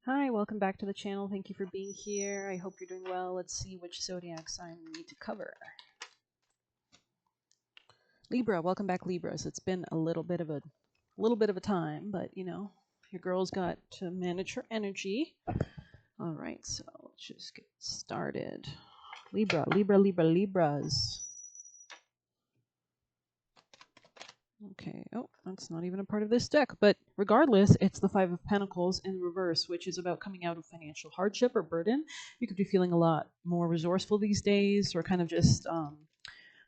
Hi, welcome back to the channel. Thank you for being here. I hope you're doing well. Let's see which zodiac sign we need to cover. Libra, welcome back, Libras. It's been a little bit of a time, but you know, your girl's got to manage her energy. All right, so let's just get started. Libra, Libra, Libra, Libras. Okay, oh, that's not even a part of this deck, but regardless, it's the Five of Pentacles in reverse, which is about coming out of financial hardship or burden. You could be feeling a lot more resourceful these days, or kind of just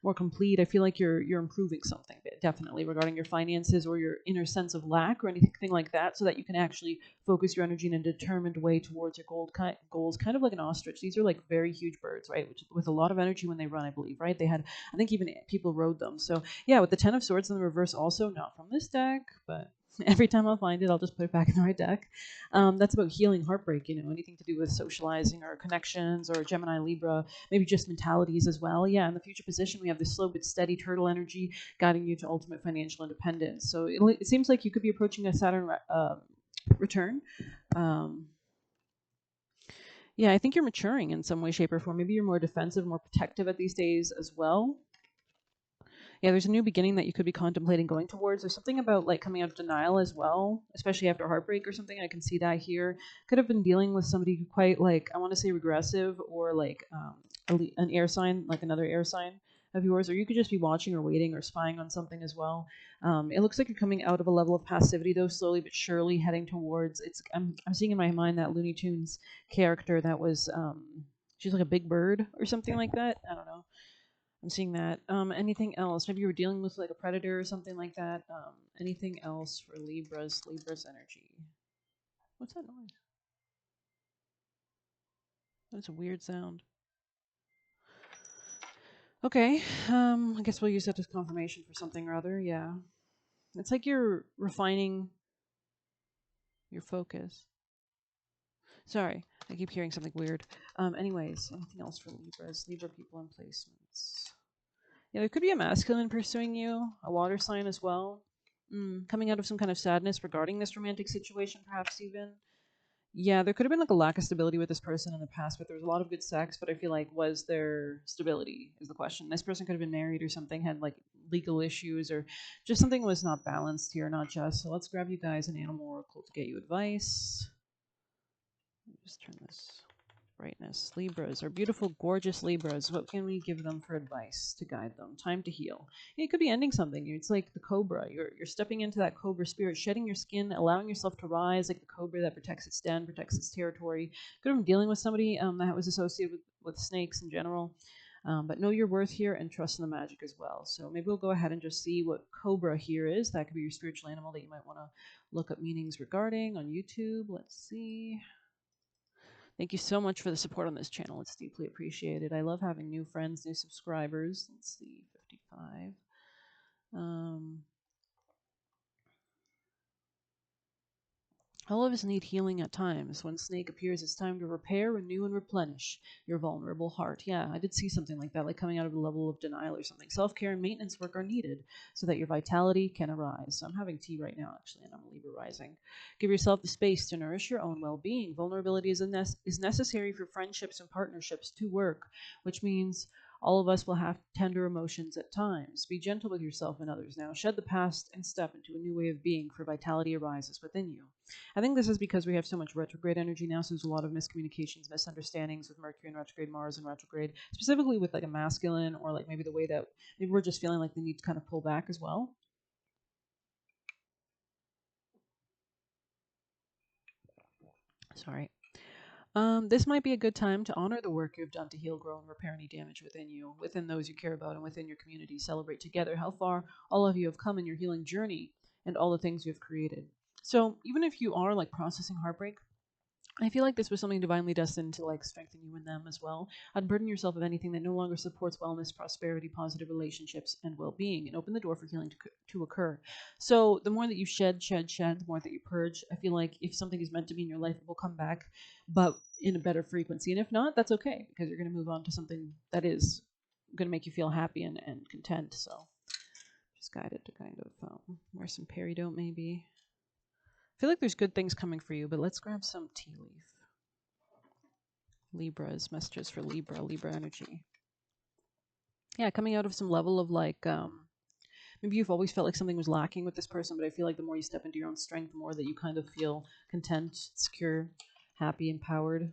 more complete. I feel like you're improving something definitely regarding your finances or your inner sense of lack or anything like that, so that you can actually focus your energy in a determined way towards your goals, kind of like an ostrich. These are like very huge birds, right? Which with a lot of energy when they run, I believe, right? They had, I think even people rode them. So yeah, with the Ten of Swords in the reverse, also not from this deck, but every time I'll find it, I'll just put it back in the right deck. That's about healing heartbreak, you know, anything to do with socializing or connections or Gemini, Libra, maybe just mentalities as well. Yeah, in the future position, we have this slow but steady turtle energy guiding you to ultimate financial independence. So it seems like you could be approaching a Saturn return. Um, yeah, I think you're maturing in some way, shape, or form. Maybe you're more defensive, more protective at these days as well. Yeah, there's a new beginning that you could be contemplating going towards. There's something about like coming out of denial as well, especially after heartbreak or something. I can see that here. Could have been dealing with somebody who quite like, I want to say regressive, or like an air sign, like another air sign of yours, or you could just be watching or waiting or spying on something as well. It looks like you're coming out of a level of passivity though, slowly but surely heading towards. I'm seeing in my mind that Looney Tunes character that was she's like a big bird or something like that. I don't know. I'm seeing that. Anything else? Maybe you were dealing with like a predator or something like that. Anything else for Libra's energy? What's that noise? That's a weird sound. Okay. I guess we'll use that as confirmation for something or other. Yeah. It's like you're refining your focus. Sorry, I keep hearing something weird. Anyways, anything else for Libra people and placements? Yeah, there could be a masculine pursuing you, a water sign as well. Coming out of some kind of sadness regarding this romantic situation, perhaps even. Yeah, there could have been like a lack of stability with this person in the past, but there was a lot of good sex. But I feel like, was there stability is the question. This person could have been married or something, had like legal issues, or just something was not balanced here, not just. So let's grab you guys an animal oracle to get you advice. Just turn this brightness. Libras are beautiful, gorgeous Libras. What can we give them for advice to guide them? Time to heal. It could be ending something. It's like the cobra. You're stepping into that cobra spirit, shedding your skin, allowing yourself to rise like the cobra that protects its den, protects its territory. Could have been dealing with somebody that was associated with snakes in general. But know your worth here and trust in the magic as well. So maybe we'll go ahead and just see what cobra here is. That could be your spiritual animal that you might want to look up meanings regarding on YouTube. Let's see. Thank you so much for the support on this channel. It's deeply appreciated. I love having new friends, new subscribers. Let's see, 55. Um, All of us need healing at times. When snake appears, it's time to repair, renew, and replenish your vulnerable heart. Yeah, I did see something like that, like coming out of a level of denial or something. Self-care and maintenance work are needed so that your vitality can arise. So I'm having tea right now, actually, and I'm Libra rising. Give yourself the space to nourish your own well-being. Vulnerability is necessary for friendships and partnerships to work, which means all of us will have tender emotions at times. Be gentle with yourself and others now. Shed the past and step into a new way of being, for vitality arises within you. I think this is because we have so much retrograde energy now, so there's a lot of miscommunications, misunderstandings with Mercury in retrograde, Mars in retrograde, specifically with like a masculine, or like maybe the way that maybe we're just feeling like they need to kind of pull back as well. Sorry. This might be a good time to honor the work you've done to heal, grow, and repair any damage within you, within those you care about, and within your community. Celebrate together how far all of you have come in your healing journey and all the things you have created. So even if you are like processing heartbreak, I feel like this was something divinely destined to like strengthen you in them as well. Unburden yourself of anything that no longer supports wellness, prosperity, positive relationships, and well-being, and open the door for healing to occur. So the more that you shed, the more that you purge. I feel like if something is meant to be in your life, it will come back, but in a better frequency. And if not, that's okay, because you're going to move on to something that is going to make you feel happy and content. So just guided to kind of wear some peridot maybe. feel like there's good things coming for you, but let's grab some tea leaf. Libra's messages for Libra, Libra energy. Yeah, coming out of some level of like, maybe you've always felt like something was lacking with this person, but I feel like the more you step into your own strength, the more that you kind of feel content, secure, happy, empowered.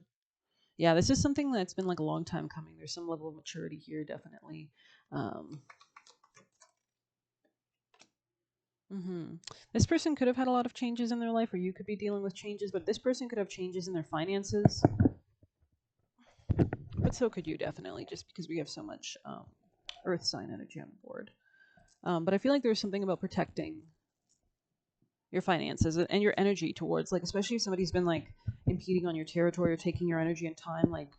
Yeah, this is something that's been like a long time coming. There's some level of maturity here, definitely. Um, This person could have had a lot of changes in their life, or you could be dealing with changes, but this person could have changes in their finances. But so could you, definitely, just because we have so much earth sign energy on board. But I feel like there's something about protecting your finances and your energy towards, like, especially if somebody's been like impeding on your territory or taking your energy and time, like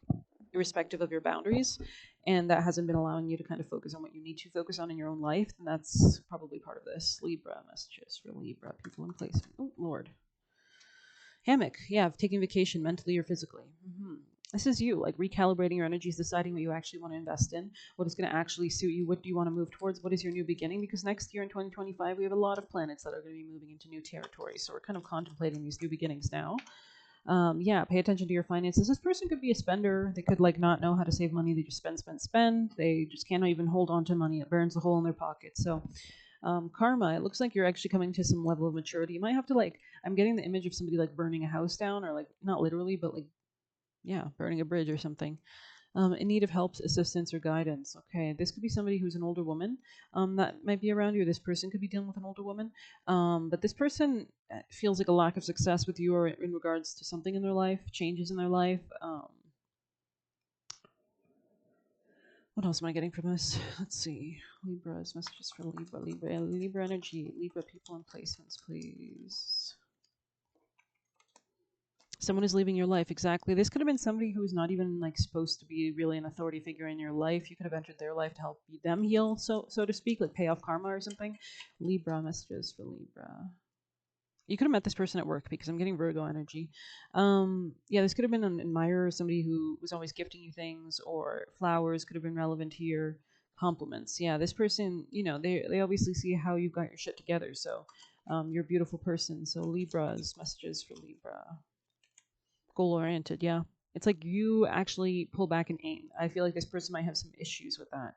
irrespective of your boundaries, and that hasn't been allowing you to kind of focus on what you need to focus on in your own life, then that's probably part of this. Libra messages for Libra people in place. Oh Lord. Hammock, yeah, taking vacation mentally or physically. This is you, like recalibrating your energies, deciding what you actually want to invest in, what is going to actually suit you, what do you want to move towards, what is your new beginning, because next year in 2025 we have a lot of planets that are going to be moving into new territory, so we're kind of contemplating these new beginnings now. Yeah, pay attention to your finances. This person could be a spender. They could like not know how to save money. They just spend. They just cannot even hold on to money. It burns a hole in their pocket. So karma, it looks like you're actually coming to some level of maturity. You might have to like, I'm getting the image of somebody like burning a house down, or like not literally, but like, yeah, burning a bridge or something. In need of help, assistance, or guidance. Okay, this could be somebody who's an older woman that might be around you. This person could be dealing with an older woman. But this person feels like a lack of success with you or in regards to something in their life, changes in their life. What else am I getting from this? Let's see. Libra's messages for Libra energy, Libra people and placements, please. Someone is leaving your life. Exactly. This could have been somebody who's not even like supposed to be really an authority figure in your life. You could have entered their life to help them heal, so to speak, like pay off karma or something. Libra messages for Libra. You could have met this person at work because I'm getting Virgo energy. Yeah, this could have been an admirer, somebody who was always gifting you things, or flowers could have been relevant here. Compliments. Yeah, this person, they obviously see how you've got your shit together. So you're a beautiful person. So Libra's messages for Libra. Goal oriented, yeah. It's like you actually pull back and aim. I feel like this person might have some issues with that.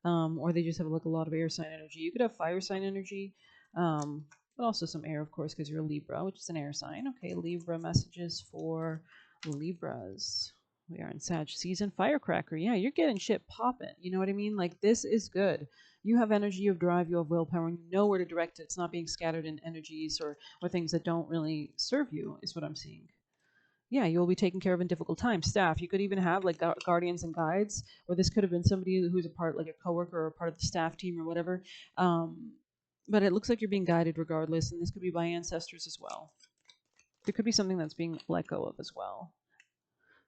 Or they just have like a lot of air sign energy. You could have fire sign energy, but also some air, of course, because you're a Libra, which is an air sign. Okay, Libra messages for Libras. We are in Sag season. Firecracker, yeah, you're getting shit popping. You know what I mean? Like, this is good. You have energy, you have drive, you have willpower, and you know where to direct it. It's not being scattered in energies or things that don't really serve you, is what I'm seeing. Yeah, you'll be taken care of in difficult times. Staff, you could even have like guardians and guides, or this could have been somebody who's a part, like a coworker or a part of the staff team or whatever. But it looks like you're being guided regardless, and this could be by ancestors as well. There could be something that's being let go of as well.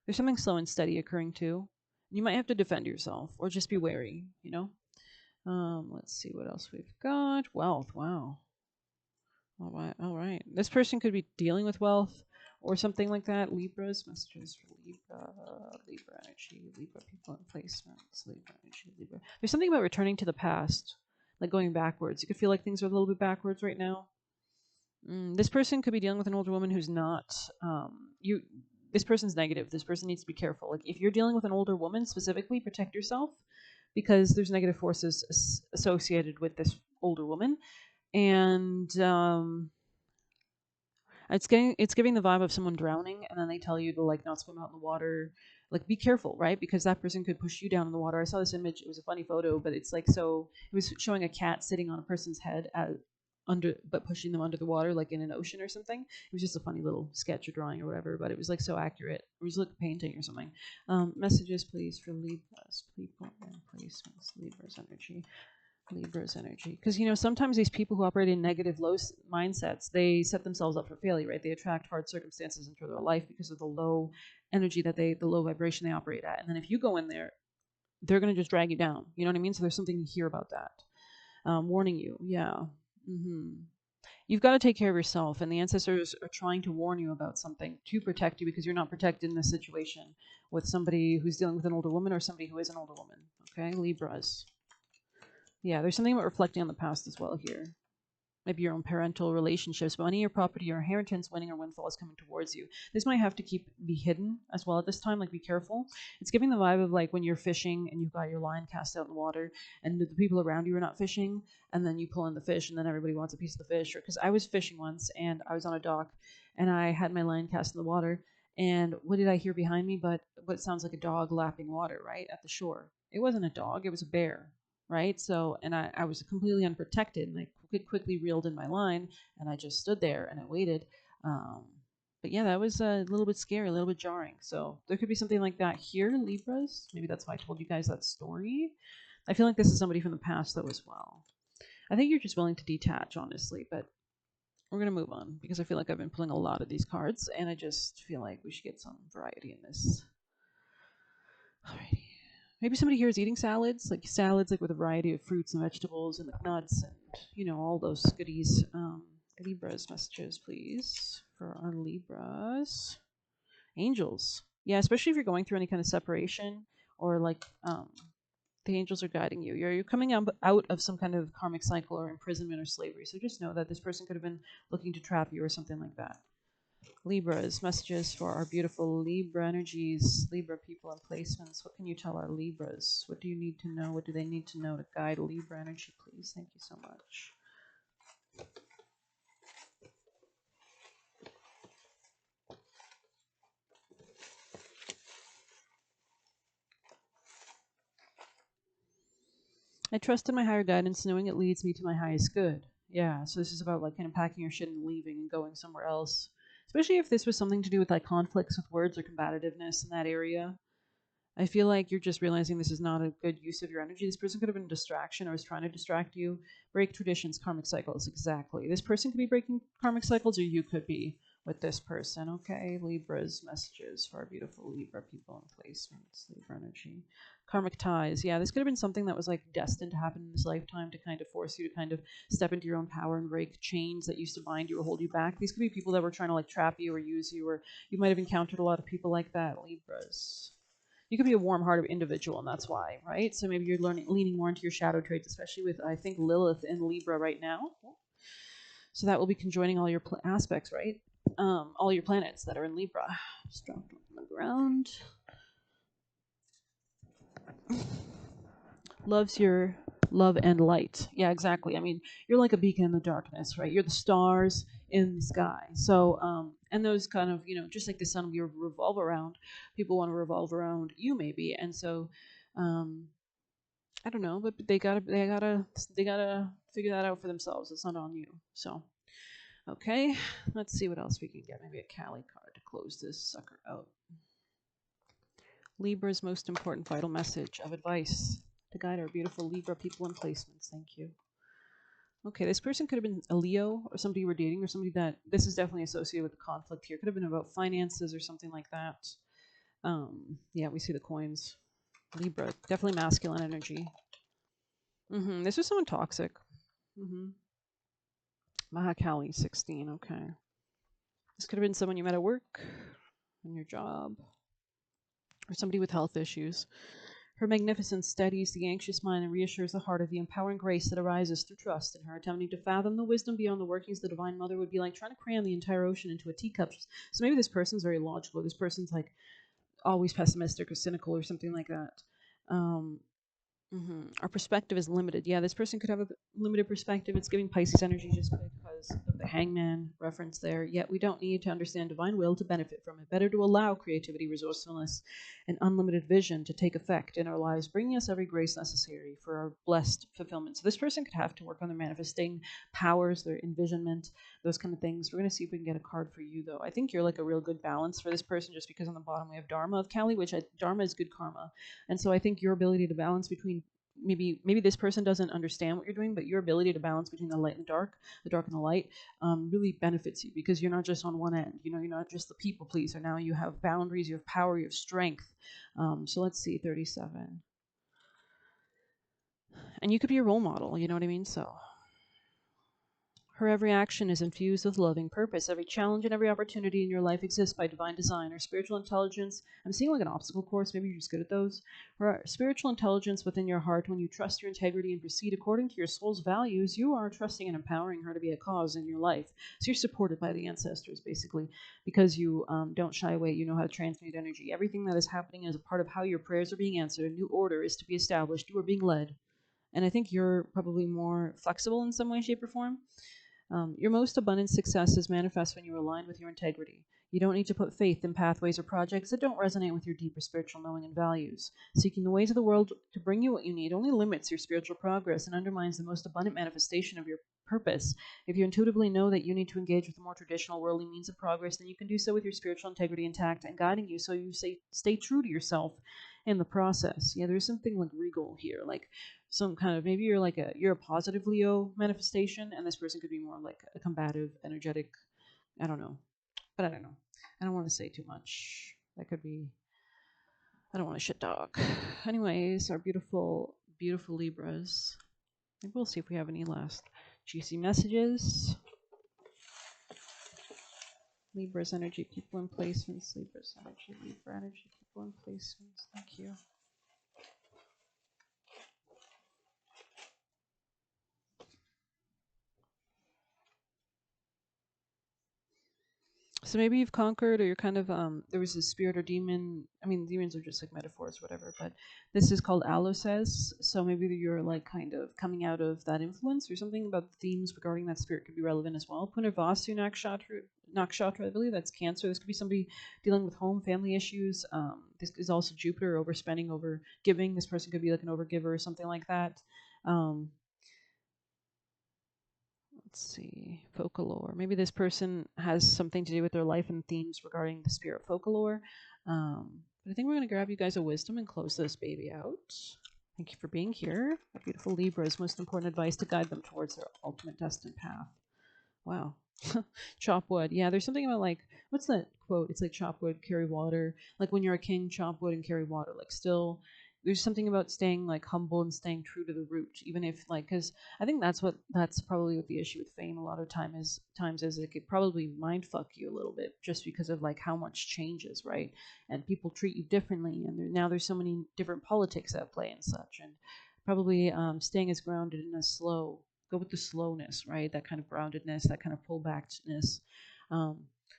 There's something slow and steady occurring too. You might have to defend yourself or just be wary, you know? Let's see what else we've got. Wealth, wow. All right. This person could be dealing with wealth or something like that. Libra's messages for Libra energy, Libra people and placements, Libra energy, Libra. There's something about returning to the past, like going backwards. You could feel like things are a little bit backwards right now. This person could be dealing with an older woman who's not you. This person's negative. This person needs to be careful. Like if you're dealing with an older woman specifically, protect yourself because there's negative forces associated with this older woman, and it's giving the vibe of someone drowning, and then they tell you to like not swim out in the water, like be careful, right? Because that person could push you down in the water. I saw this image; it was a funny photo, but it's like so. It was showing a cat sitting on a person's head but pushing them under the water, like in an ocean or something. It was just a funny little sketch or drawing or whatever, but it was like so accurate. It was like a painting or something. Messages, please, for Libras, people and placements, Libra's energy. Because, sometimes these people who operate in negative, low mindsets, they set themselves up for failure, right? They attract hard circumstances into their life because of the low energy the low vibration they operate at. And then if you go in there, they're going to just drag you down. You know what I mean? So there's something here about that. Warning you. Yeah. You've got to take care of yourself, and the ancestors are trying to warn you about something to protect you because you're not protected in this situation with somebody who's dealing with an older woman or somebody who is an older woman. Okay, Libras. Yeah, there's something about reflecting on the past as well here. maybe your own parental relationships, money or property or inheritance, winning or windfall is coming towards you. This might have to be hidden as well at this time, like be careful. It's giving the vibe of like when you're fishing and you've got your line cast out in the water and the people around you are not fishing, and then you pull in the fish and then everybody wants a piece of the fish. Because I was fishing once and I was on a dock and I had my line cast in the water, and what did I hear behind me but what sounds like a dog lapping water right at the shore? It wasn't a dog, it was a bear, right? So, and I was completely unprotected, and I quickly reeled in my line, and I just stood there and I waited. Um, but yeah, that was a little bit scary, a little bit jarring. So there could be something like that here, Libras. Maybe that's why I told you guys that story. I feel like this is somebody from the past, though, as well. I think you're just willing to detach, honestly, but we're going to move on because I feel like I've been pulling a lot of these cards, and I just feel like we should get some variety in this. Alrighty. Maybe somebody here is eating salads like with a variety of fruits and vegetables and like nuts and all those goodies. Libras messages, please, for our Libras. Angels, yeah, especially if you're going through any kind of separation or like the angels are guiding you. You're coming out of some kind of karmic cycle or imprisonment or slavery. So just know that this person could have been looking to trap you or something like that. Libras, messages for our beautiful Libra energies, Libra people and placements. What can you tell our Libras? What do you need to know? What do they need to know to guide Libra energy, please? Thank you so much. I trust in my higher guidance, knowing it leads me to my highest good. Yeah, so this is about like kind of packing your shit and leaving and going somewhere else. Especially if this was something to do with like conflicts with words or combativeness in that area. I feel like you're just realizing this is not a good use of your energy. This person could have been a distraction or was trying to distract you. Break traditions, karmic cycles. Exactly. This person could be breaking karmic cycles, or you could be with this person. Okay, Libra's messages for our beautiful Libra people and placements. Libra energy. Karmic ties. Yeah, this could have been something that was like destined to happen in this lifetime to kind of force you to kind of step into your own power and break chains that used to bind you or hold you back. These could be people that were trying to like trap you or use you, or you might have encountered a lot of people like that, Libras. You could be a warm-hearted individual, and that's why, right? So maybe you're leaning more into your shadow traits, especially with, I think, Lilith in Libra right now. So that will be conjoining all your aspects, right? All your planets that are in Libra. Just dropped on the ground. Loves your love and light. Yeah, exactly. I mean, you're like a beacon in the darkness, right? You're the stars in the sky. So, and those kind of, just like the sun we revolve around, people want to revolve around you maybe. And so, I don't know, but they gotta figure that out for themselves. It's not on you. So, okay, let's see what else we can get. Maybe a Cali card to close this sucker out. Libra's most important vital message of advice to guide our beautiful Libra people and placements. Thank you. Okay, this person could have been a Leo or somebody you were dating or somebody that this is definitely associated with the conflict here. Could have been about finances or something like that. Yeah, we see the coins. Libra, definitely masculine energy. This was someone toxic. Mahakali 16, okay. This could have been someone you met at work, on your job, or somebody with health issues. Her magnificence steadies the anxious mind and reassures the heart of the empowering grace that arises through trust in her. Attempting to fathom the wisdom beyond the workings of the Divine Mother would be like trying to cram the entire ocean into a teacup. So maybe this person's very logical. This person's like always pessimistic or cynical or something like that. Our perspective is limited. Yeah, this person could have a limited perspective. It's giving Pisces energy just because of the hangman reference there. Yet we don't need to understand divine will to benefit from it. Better to allow creativity, resourcefulness, and unlimited vision to take effect in our lives, bringing us every grace necessary for our blessed fulfillment. So this person could have to work on their manifesting powers, their envisionment, those kind of things. We're going to see if we can get a card for you, though. I think you're like a real good balance for this person just because on the bottom we have Dharma of Kali, which Dharma is good karma. And so I think your ability to balance between maybe this person doesn't understand what you're doing, but your ability to balance between the light and the dark and the light, really benefits you because you're not just on one end. You're not just the people pleaser. Now you have boundaries, you have power, you have strength. So let's see, 37. And you could be a role model. You know what I mean? So Her every action is infused with loving purpose. Every challenge and every opportunity in your life exists by divine design. Her spiritual intelligence, I'm seeing like an obstacle course, maybe you're just good at those. Her spiritual intelligence within your heart, when you trust your integrity and proceed according to your soul's values, you are trusting and empowering her to be a cause in your life. So you're supported by the ancestors, basically, because you don't shy away. You know how to transmute energy. Everything that is happening is a part of how your prayers are being answered. A new order is to be established. You are being led. And I think you're probably more flexible in some way, shape, or form. Your most abundant success is manifest when you align with your integrity. You don't need to put faith in pathways or projects that don't resonate with your deeper spiritual knowing and values. Seeking the ways of the world to bring you what you need only limits your spiritual progress and undermines the most abundant manifestation of your purpose. If you intuitively know that you need to engage with the more traditional worldly means of progress, then you can do so with your spiritual integrity intact and guiding you, so you stay true to yourself in the process. Yeah, there's something like regal here, like some kind of, maybe you're a positive Leo manifestation, and this person could be more like a combative, energetic. I don't know, but I don't know. I don't want to say too much. That could be. I don't want to shit dog. Anyways, our beautiful, beautiful Libras. Maybe we'll see if we have any last juicy messages. Libra's energy, people and placements. Libra's energy, Libra energy, people and placements. Thank you. So maybe you've conquered, or you're kind of there was a spirit or demon. I mean, demons are just like metaphors, whatever. But this is called allosays. So maybe you're like kind of coming out of that influence, or something about the themes regarding that spirit could be relevant as well. Punarvasu Nakshatra, I believe that's Cancer. This could be somebody dealing with home, family issues. This is also Jupiter, overspending, over giving. This person could be like an overgiver or something like that. Um, let's see, folklore. Maybe this person has something to do with their life and themes regarding the spirit folklore. But I think we're going to grab you guys a wisdom and close this baby out. Thank you for being here. Our beautiful Libra's most important advice to guide them towards their ultimate destined path. Wow. Chop wood. Yeah, there's something about like, what's that quote? It's like chop wood, carry water. Like when you're a king, chop wood and carry water. Like still, there's something about staying like humble and staying true to the root, even if like, because I think that's probably what the issue with fame a lot of times is it could probably mind fuck you a little bit just because of like how much changes, right? And people treat you differently, and now there's so many different politics at play and such, and probably staying as grounded and as slow, go with the slowness, right? That kind of groundedness, that kind of pullbackedness.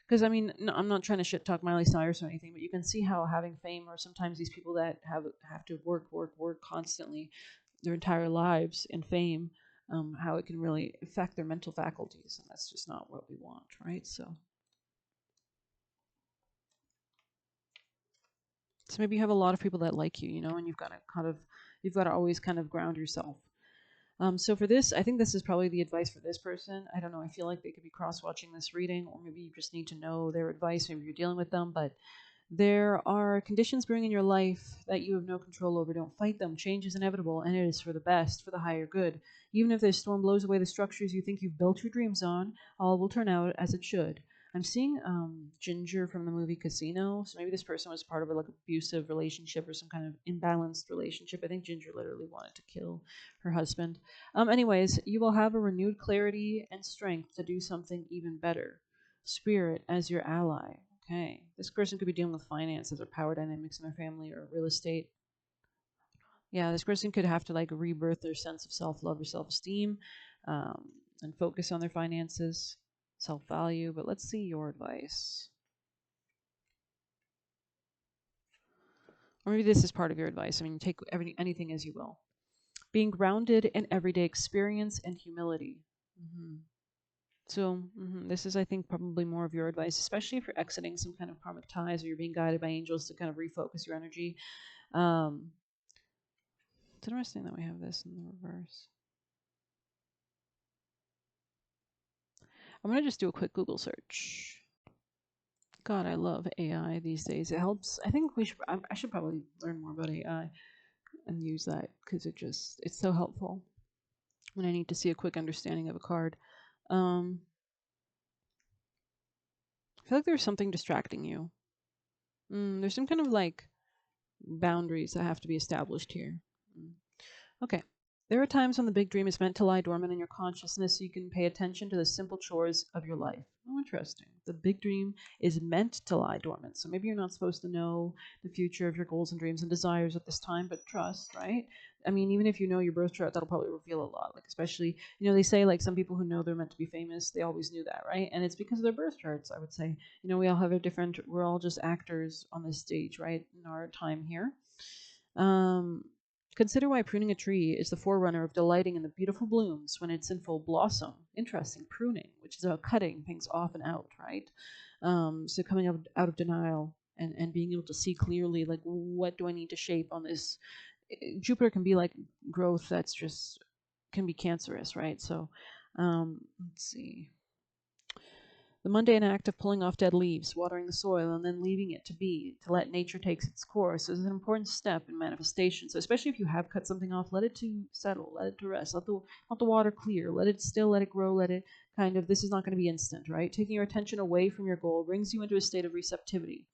Because I mean, no, I'm not trying to shit talk Miley Cyrus or anything, but you can see how having fame, or sometimes these people that have to work constantly their entire lives in fame, how it can really affect their mental faculties, and that's just not what we want, right? So maybe you have a lot of people that like you, and you've got to always kind of ground yourself. So for this, I think this is probably the advice for this person. I don't know. I feel like they could be cross-watching this reading, or maybe you just need to know their advice. Maybe you're dealing with them, but there are conditions brewing in your life that you have no control over. Don't fight them. Change is inevitable, and it is for the best, for the higher good. Even if this storm blows away the structures you think you've built your dreams on, all will turn out as it should. I'm seeing Ginger from the movie Casino. So maybe this person was part of a like abusive relationship or some kind of imbalanced relationship. I think Ginger literally wanted to kill her husband. Anyways, you will have a renewed clarity and strength to do something even better. Spirit as your ally. Okay. This person could be dealing with finances or power dynamics in their family or real estate. Yeah, this person could have to like rebirth their sense of self love or self esteem, and focus on their finances, self value. But let's see your advice. Or maybe this is part of your advice. I mean, take anything as you will. Being grounded in everyday experience and humility. Mm-hmm. So this is, I think, probably more of your advice, especially if you're exiting some kind of karmic ties or you're being guided by angels to kind of refocus your energy. It's interesting that we have this in the reverse. I'm going to just do a quick Google search. God, I love AI these days. It helps. I think I should probably learn more about AI and use that because it's so helpful when I need to see a quick understanding of a card. I feel like there's something distracting you. There's some kind of like boundaries that have to be established here. Okay. There are times when the big dream is meant to lie dormant in your consciousness so you can pay attention to the simple chores of your life. Oh, interesting. The big dream is meant to lie dormant. So maybe you're not supposed to know the future of your goals and dreams and desires at this time, but trust, right? I mean, even if you know your birth chart, that'll probably reveal a lot. Like, especially, they say like some people who know they're meant to be famous, they always knew that, right? And it's because of their birth charts, I would say. We all have we're all just actors on this stage, right? In our time here. Um, Consider why pruning a tree is the forerunner of delighting in the beautiful blooms when it's in full blossom. Interesting. Pruning, which is about cutting things off and out, right? So coming out of denial and being able to see clearly, like, what do I need to shape on this? Jupiter can be like growth that's just can be cancerous, right? So let's see. The mundane act of pulling off dead leaves, watering the soil, and then leaving it to be, to let nature take its course, is an important step in manifestation. So, especially if you have cut something off, let it to settle, let it to rest, let the water clear, let it still, let it grow, let it kind of. This is not going to be instant, right? Taking your attention away from your goal brings you into a state of receptivity.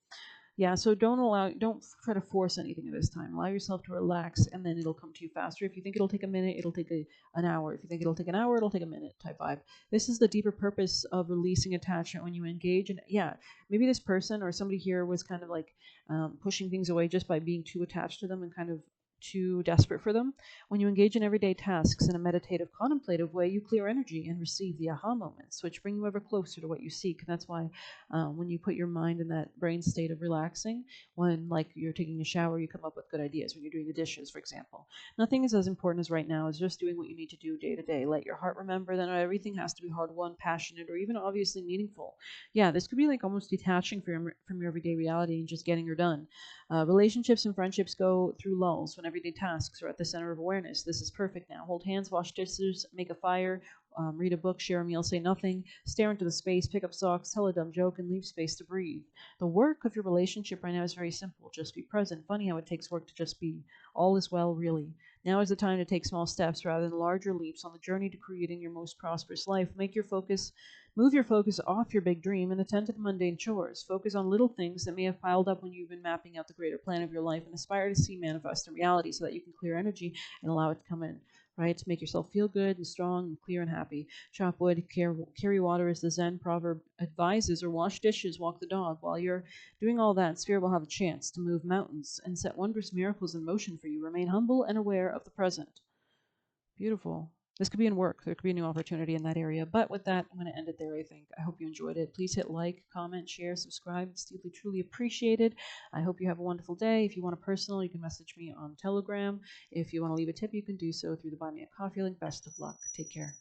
Yeah, so don't try to force anything at this time. Allow yourself to relax, and then it'll come to you faster. If you think it'll take a minute, it'll take an hour. If you think it'll take an hour, it'll take a minute. Type vibe. This is the deeper purpose of releasing attachment when you engage. And yeah, maybe this person or somebody here was kind of like pushing things away just by being too attached to them and kind of too desperate for them. When you engage in everyday tasks in a meditative, contemplative way, you clear energy and receive the aha moments, which bring you ever closer to what you seek. And that's why when you put your mind in that brain state of relaxing, when like you're taking a shower, you come up with good ideas. When you're doing the dishes, for example, nothing is as important as right now is just doing what you need to do day to day. Let your heart remember that not everything has to be hard won, passionate, or even obviously meaningful. Yeah, this could be like almost detaching from your everyday reality and just getting her done. Relationships and friendships go through lulls when everyday tasks are at the center of awareness. This is perfect now. Hold hands, wash dishes, make a fire, read a book, share a meal, say nothing, stare into the space, pick up socks, tell a dumb joke, and leave space to breathe. The work of your relationship right now is very simple. Just be present. Funny how it takes work to just be. All is well, really. Now is the time to take small steps rather than larger leaps on the journey to creating your most prosperous life. Move your focus off your big dream and attend to the mundane chores. Focus on little things that may have piled up when you've been mapping out the greater plan of your life and aspire to see manifest in reality so that you can clear energy and allow it to come in, right? To make yourself feel good and strong and clear and happy. Chop wood, carry water as the Zen proverb advises, or wash dishes, walk the dog. While you're doing all that, Spirit will have a chance to move mountains and set wondrous miracles in motion for you. Remain humble and aware of the present. Beautiful. This could be in work. There could be a new opportunity in that area. But with that, I'm going to end it there, I think. I hope you enjoyed it. Please hit like, comment, share, subscribe. It's deeply, truly appreciated. I hope you have a wonderful day. If you want a personal, you can message me on Telegram. If you want to leave a tip, you can do so through the Buy Me a Coffee link. Best of luck. Take care.